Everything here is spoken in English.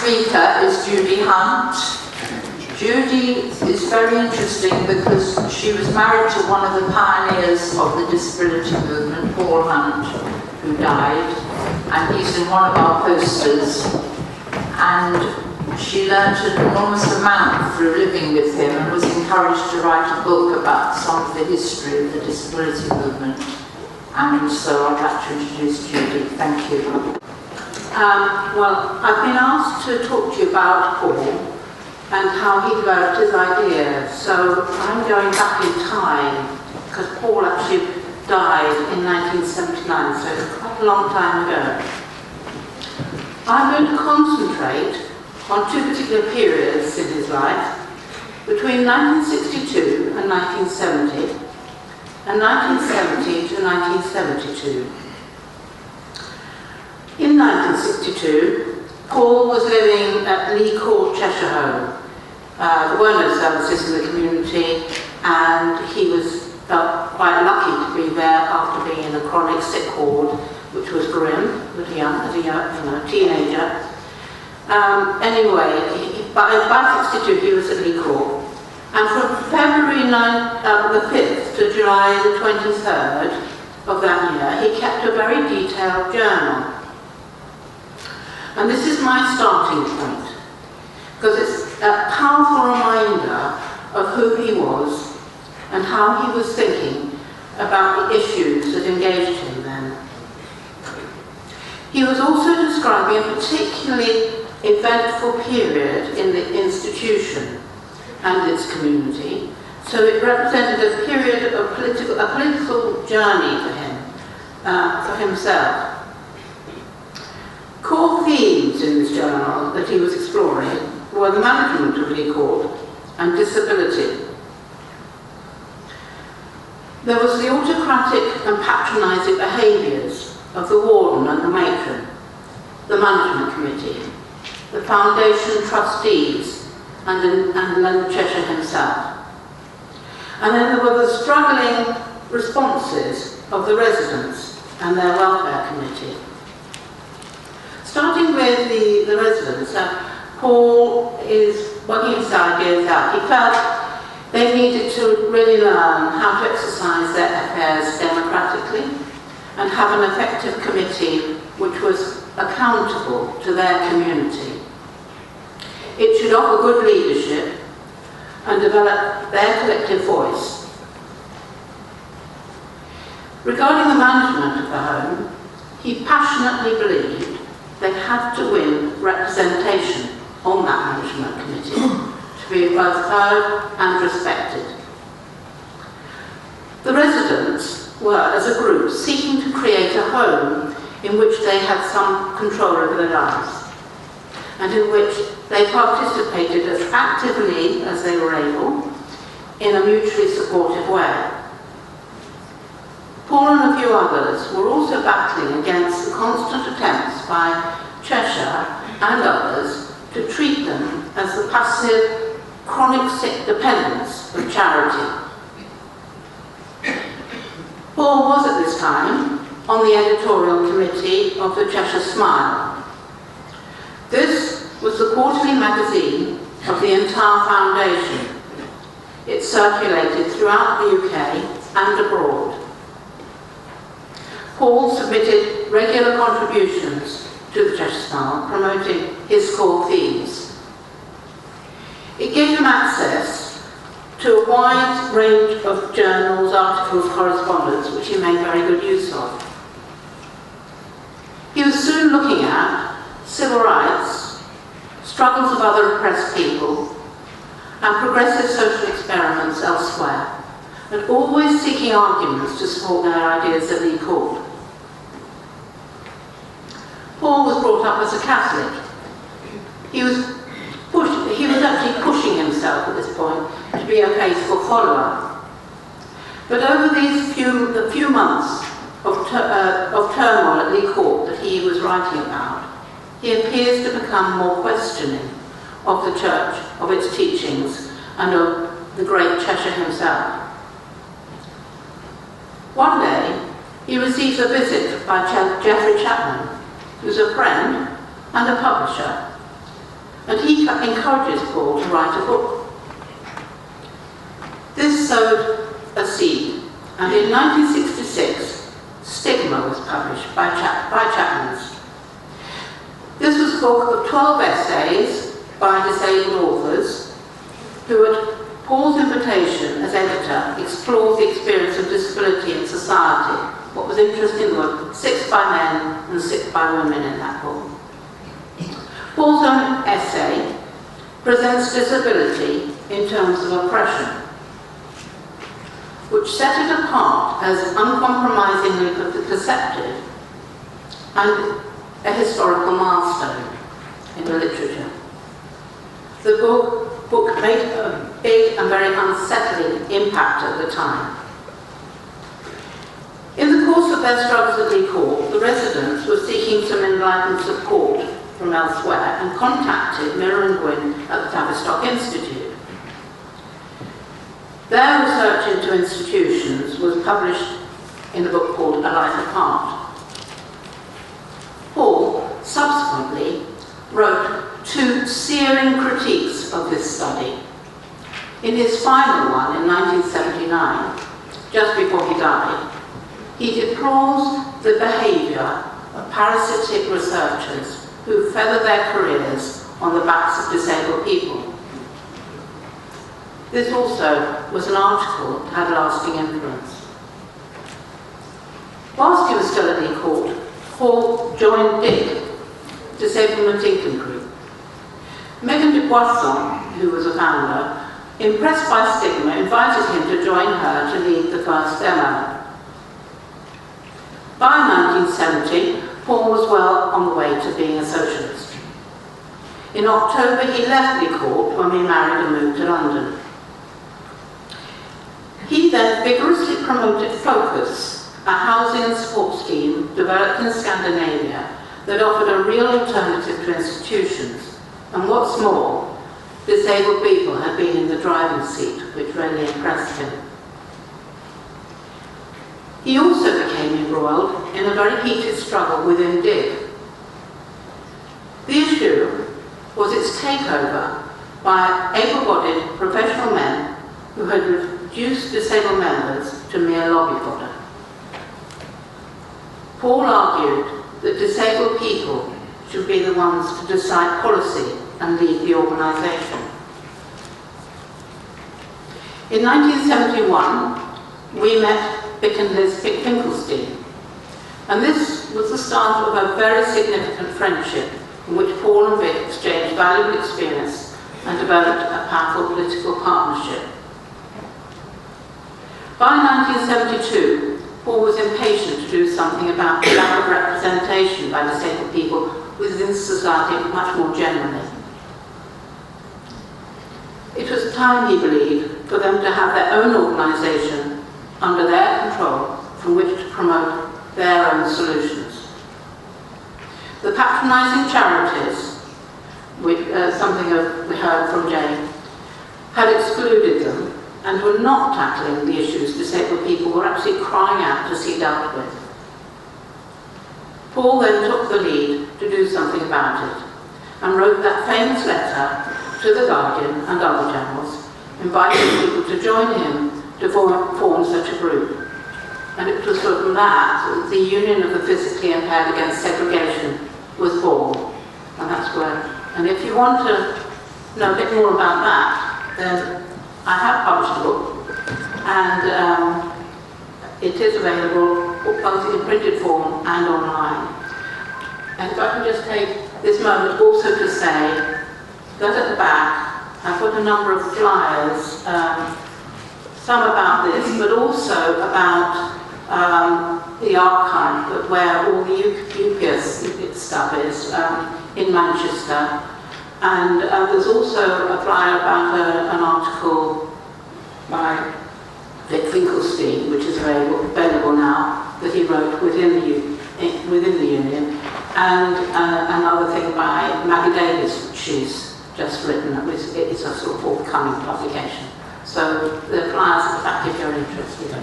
speaker is Judy Hunt. Judy is very interesting because she was married to one of the pioneers of the disability movement, Paul Hunt, who died, and he's in one of our posters. And she learnt an enormous amount through living with him and was encouraged to write a book about some of the history of the disability movement. And so I'd like to introduce Judy. Thank you. Well, I've been asked to talk to you about Paul and how he developed his ideas. So I'm going back in time because Paul actually died in 1979, so it's quite a long time ago. I'm going to concentrate on two particular periods in his life, between 1962 and 1970, and 1970 to 1972. In 1962, Paul was living at Lee Court, Cheshire Home. There were no services in the community, and he felt quite lucky to be there after being in a chronic sick ward, which was grim as a teenager. Anyway, by 62 he was at Lee Court, and from February the 5th to July the 23rd of that year, he kept a very detailed journal. And this is my starting point, because it's a powerful reminder of who he was and how he was thinking about the issues that engaged him then. He was also describing a particularly eventful period in the institution and its community, so it represented a period of a political journey for him, for himself. Core themes in this journal that he was exploring were the management of Lee Court and disability. There was the autocratic and patronising behaviours of the warden and the matron, the management committee, the foundation trustees, and then Cheshire himself. And then there were the struggling responses of the residents and their welfare committee. Starting with the residents, Paul is working his ideas out. He felt they needed to really learn how to exercise their affairs democratically and have an effective committee which was accountable to their community. It should offer good leadership and develop their collective voice. Regarding the management of the home, he passionately believed they had to win representation on that management committee to be both heard and respected. The residents were, as a group, seeking to create a home in which they had some control over their lives and in which they participated as actively as they were able in a mutually supportive way. Paul and a few others were also battling against the constant attempts by Cheshire and others to treat them as the passive, chronic sick dependents of charity. Paul was at this time on the editorial committee of the Cheshire Smile. This was the quarterly magazine of the entire foundation. It circulated throughout the UK and abroad. Paul submitted regular contributions to the Cheshire Smile, promoting his core themes. It gave him access to a wide range of journals, articles, correspondence, which he made very good use of. He was soon looking at civil rights, struggles of other oppressed people, and progressive social experiments elsewhere, and always seeking arguments to support their ideas at Lee Court. Paul was brought up as a Catholic. He was actually pushing himself at this point to be a faithful follower. But over these few months of turmoil at Lee Court that he was writing about, he appears to become more questioning of the Church, of its teachings, and of the great Cheshire himself. One day, he receives a visit by Geoffrey Chapman, who's a friend and a publisher, and he encourages Paul to write a book. This sowed a seed, and in 1966, Stigma was published by Chapman's. This was a book of 12 essays by disabled authors who, at Paul's invitation as editor, explored the experience of disability in society. What was interesting was 6 by men and 6 by women in that book. Paul's own essay presents disability in terms of oppression, which set it apart as uncompromisingly perceptive and a historical milestone in the literature. The book made a big and very unsettling impact at the time. In the course of their struggles at Lee Court, the residents were seeking some enlightened support from elsewhere and contacted Miller and Gwynn at the Tavistock Institute. Their research into institutions was published in a book called A Life Apart. Paul subsequently wrote 2 searing critiques of this study. In his final one in 1979, just before he died, he deplores the behaviour of parasitic researchers who feather their careers on the backs of disabled people. This also was an article that had lasting influence. Whilst he was still at Lee Court, Paul joined DIG, Disablement Income Group. Megan de Boisson, who was a founder, impressed by Stigma, invited him to join her to lead the first demo. By 1970, Paul was well on the way to being a socialist. In October, he left Lee Court when we married and moved to London. He then vigorously promoted Focus, a housing and support scheme developed in Scandinavia that offered a real alternative to institutions. And what's more, disabled people had been in the driving seat, which really impressed him. He also became embroiled in a very heated struggle within DIG. The issue was its takeover by able-bodied professional men who had reduced disabled members to mere lobby fodder. Paul argued that disabled people should be the ones to decide policy and lead the organisation. In 1971, we met Vic and Liz Finkelstein, and this was the start of a very significant friendship in which Paul and Vic exchanged valuable experience and developed a powerful political partnership. By 1972, Paul was impatient to do something about the lack of representation by disabled people within society much more generally. It was time, he believed, for them to have their own organisation under their control from which to promote their own solutions. The patronising charities, which something we heard from Jane, had excluded them and were not tackling the issues disabled people were actually crying out to see dealt with. Paul then took the lead to do something about it and wrote that famous letter to The Guardian and other journals, inviting people to join him to form such a group. And it was from that the Union of the Physically Impaired Against Segregation was born. And that's where, and if you want to know a bit more about that, then I have published a book, and it is available both in printed form and online. And if I can just take this moment also to say that at the back, I've got a number of flyers, some about this, but also about the archive where all the UPS stuff is in Manchester. And there's also a flyer about an article by Vic Finkelstein, which is available now, that he wrote within the Union, and another thing by Maggie Davis, which she's just written. It's a sort of forthcoming publication. So the flyers at the back if you're interested.